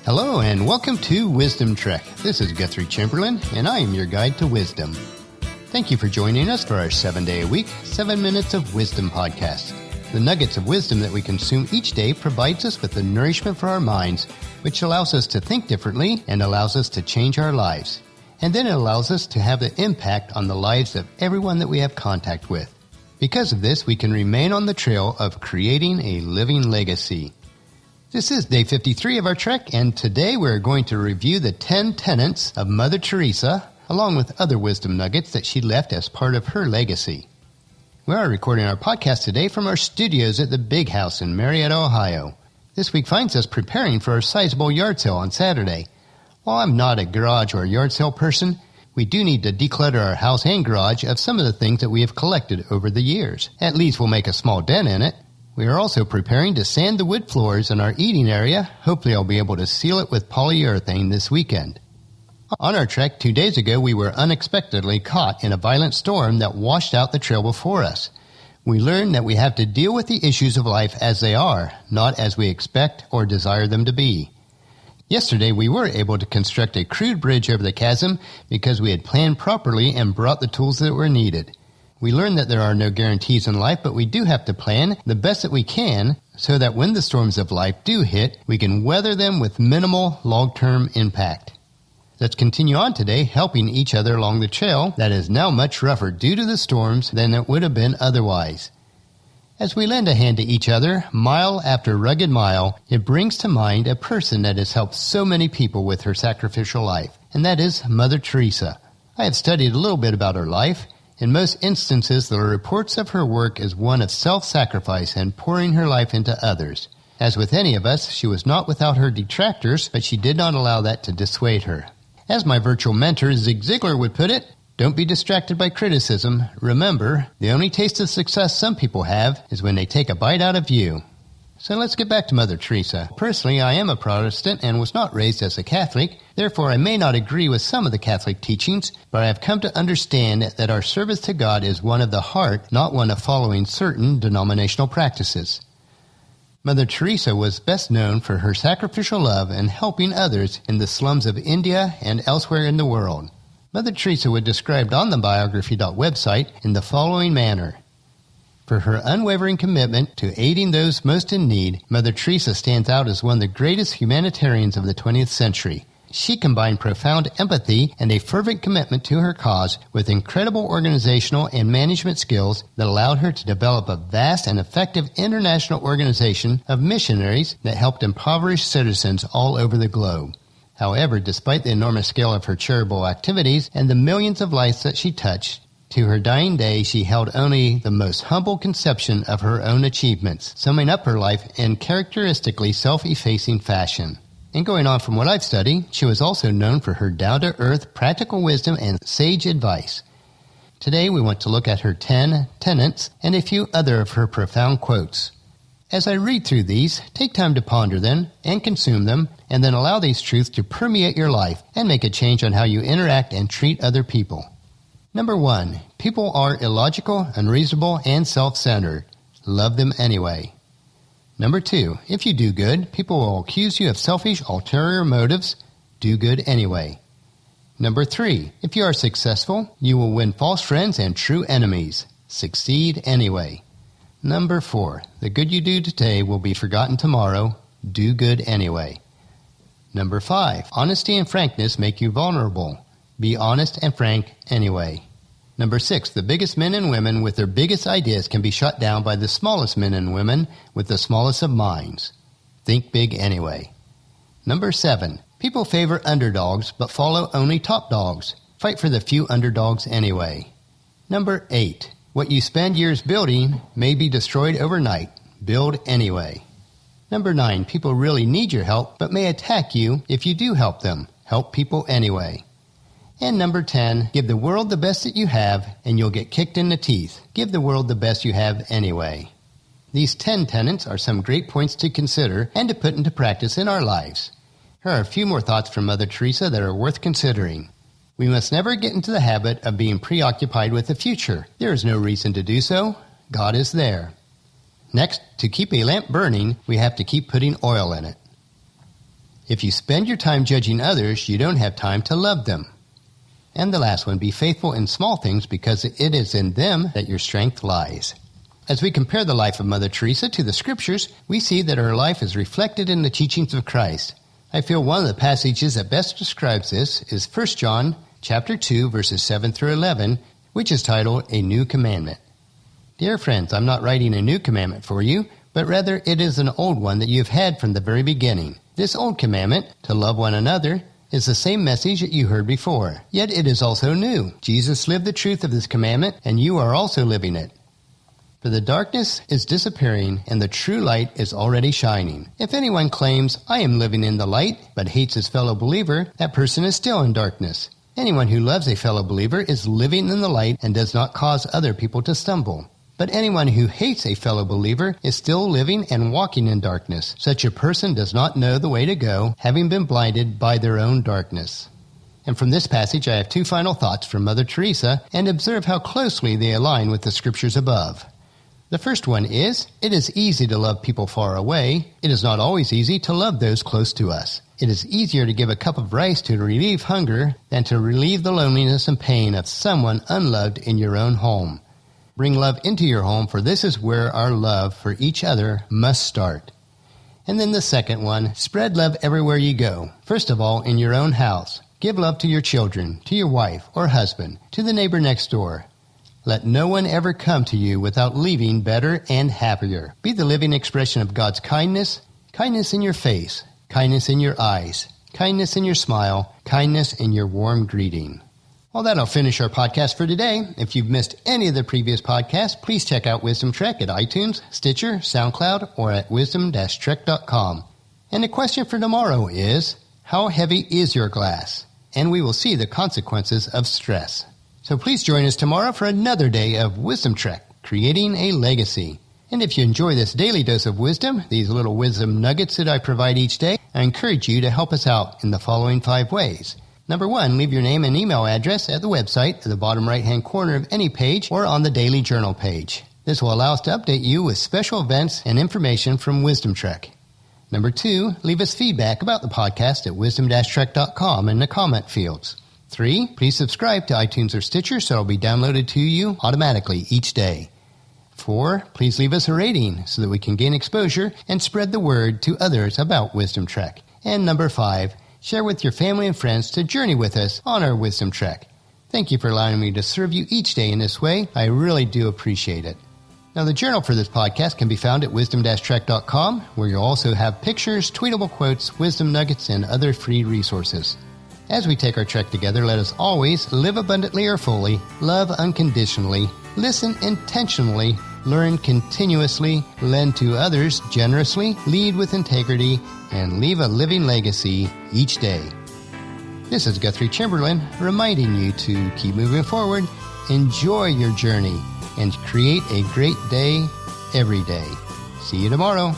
Hello and welcome to Wisdom Trek. This is Guthrie Chamberlain and I am your guide to wisdom. Thank you for joining us for our 7-day-a-week, 7 Minutes of Wisdom podcast. The nuggets of wisdom that we consume each day provides us with the nourishment for our minds, which allows us to think differently and allows us to change our lives. And then it allows us to have the impact on the lives of everyone that we have contact with. Because of this, we can remain on the trail of creating a living legacy. This is day 53 of our trek, and today we're going to review the 10 tenets of Mother Teresa, along with other wisdom nuggets that she left as part of her legacy. We are recording our podcast today from our studios at the Big House in Marietta, Ohio. This week finds us preparing for our sizable yard sale on Saturday. While I'm not a garage or yard sale person, we do need to declutter our house and garage of some of the things that we have collected over the years. At least we'll make a small dent in it. We are also preparing to sand the wood floors in our eating area. Hopefully I'll be able to seal it with polyurethane this weekend. On our trek 2 days ago, we were unexpectedly caught in a violent storm that washed out the trail before us. We learned that we have to deal with the issues of life as they are, not as we expect or desire them to be. Yesterday, we were able to construct a crude bridge over the chasm because we had planned properly and brought the tools that were needed. We learned that there are no guarantees in life, but we do have to plan the best that we can so that when the storms of life do hit, we can weather them with minimal long-term impact. Let's continue on today, helping each other along the trail that is now much rougher due to the storms than it would have been otherwise. As we lend a hand to each other, mile after rugged mile, it brings to mind a person that has helped so many people with her sacrificial life, and that is Mother Teresa. I have studied a little bit about her life. In most instances, the reports of her work is one of self-sacrifice and pouring her life into others. As with any of us, she was not without her detractors, but she did not allow that to dissuade her. As my virtual mentor Zig Ziglar would put it, don't be distracted by criticism. Remember, the only taste of success some people have is when they take a bite out of you. So let's get back to Mother Teresa. Personally, I am a Protestant and was not raised as a Catholic. Therefore, I may not agree with some of the Catholic teachings, but I have come to understand that our service to God is one of the heart, not one of following certain denominational practices. Mother Teresa was best known for her sacrificial love and helping others in the slums of India and elsewhere in the world. Mother Teresa was described on the biography website in the following manner. For her unwavering commitment to aiding those most in need, Mother Teresa stands out as one of the greatest humanitarians of the 20th century. She combined profound empathy and a fervent commitment to her cause with incredible organizational and management skills that allowed her to develop a vast and effective international organization of missionaries that helped impoverished citizens all over the globe. However, despite the enormous scale of her charitable activities and the millions of lives that she touched, to her dying day, she held only the most humble conception of her own achievements, summing up her life in characteristically self-effacing fashion. And going on from what I've studied, she was also known for her down-to-earth practical wisdom and sage advice. Today, we want to look at her 10 tenets and a few other of her profound quotes. As I read through these, take time to ponder them and consume them, and then allow these truths to permeate your life and make a change on how you interact and treat other people. Number 1, people are illogical, unreasonable, and self-centered. Love them anyway. Number 2, if you do good, people will accuse you of selfish, ulterior motives. Do good anyway. Number 3, if you are successful, you will win false friends and true enemies. Succeed anyway. Number 4, the good you do today will be forgotten tomorrow. Do good anyway. Number 5, honesty and frankness make you vulnerable. Be honest and frank anyway. Number 6, the biggest men and women with their biggest ideas can be shut down by the smallest men and women with the smallest of minds. Think big anyway. Number 7, people favor underdogs but follow only top dogs. Fight for the few underdogs anyway. Number 8, what you spend years building may be destroyed overnight. Build anyway. Number 9, people really need your help but may attack you if you do help them. Help people anyway. And number 10, give the world the best that you have, and you'll get kicked in the teeth. Give the world the best you have anyway. These 10 tenets are some great points to consider and to put into practice in our lives. Here are a few more thoughts from Mother Teresa that are worth considering. We must never get into the habit of being preoccupied with the future. There is no reason to do so. God is there. Next, to keep a lamp burning, we have to keep putting oil in it. If you spend your time judging others, you don't have time to love them. And the last one, be faithful in small things because it is in them that your strength lies. As we compare the life of Mother Teresa to the Scriptures, we see that her life is reflected in the teachings of Christ. I feel one of the passages that best describes this is 1 John chapter 2, verses 7 through 11, which is titled, A New Commandment. Dear friends, I'm not writing a new commandment for you, but rather it is an old one that you have had from the very beginning. This old commandment, to love one another, is the same message that you heard before. Yet it is also new. Jesus lived the truth of this commandment, and you are also living it. For the darkness is disappearing, and the true light is already shining. If anyone claims, I am living in the light, but hates his fellow believer, that person is still in darkness. Anyone who loves a fellow believer is living in the light and does not cause other people to stumble. But anyone who hates a fellow believer is still living and walking in darkness. Such a person does not know the way to go, having been blinded by their own darkness. And from this passage I have two final thoughts from Mother Teresa, and observe how closely they align with the Scriptures above. The first one is, it is easy to love people far away. It is not always easy to love those close to us. It is easier to give a cup of rice to relieve hunger than to relieve the loneliness and pain of someone unloved in your own home. Bring love into your home, for this is where our love for each other must start. And then the second one, spread love everywhere you go. First of all, in your own house. Give love to your children, to your wife or husband, to the neighbor next door. Let no one ever come to you without leaving better and happier. Be the living expression of God's kindness, kindness in your face, kindness in your eyes, kindness in your smile, kindness in your warm greeting. Well, that'll finish our podcast for today. If you've missed any of the previous podcasts, please check out Wisdom Trek at iTunes, Stitcher, SoundCloud, or at wisdom-trek.com. And the question for tomorrow is, how heavy is your glass? And we will see the consequences of stress. So please join us tomorrow for another day of Wisdom Trek, creating a legacy. And if you enjoy this daily dose of wisdom, these little wisdom nuggets that I provide each day, I encourage you to help us out in the following 5 ways. Number 1, leave your name and email address at the website at the bottom right-hand corner of any page or on the Daily Journal page. This will allow us to update you with special events and information from Wisdom Trek. Number 2, leave us feedback about the podcast at wisdom-trek.com in the comment fields. 3, please subscribe to iTunes or Stitcher so it will be downloaded to you automatically each day. 4, please leave us a rating so that we can gain exposure and spread the word to others about Wisdom Trek. And number 5, share with your family and friends to journey with us on our Wisdom Trek. Thank you for allowing me to serve you each day in this way. I really do appreciate it. Now, the journal for this podcast can be found at wisdom-trek.com, where you'll also have pictures, tweetable quotes, wisdom nuggets, and other free resources. As we take our trek together, let us always live abundantly or fully, love unconditionally, listen intentionally, learn continuously, lend to others generously, lead with integrity, and leave a living legacy each day. This is Guthrie Chamberlain reminding you to keep moving forward, enjoy your journey, and create a great day every day. See you tomorrow.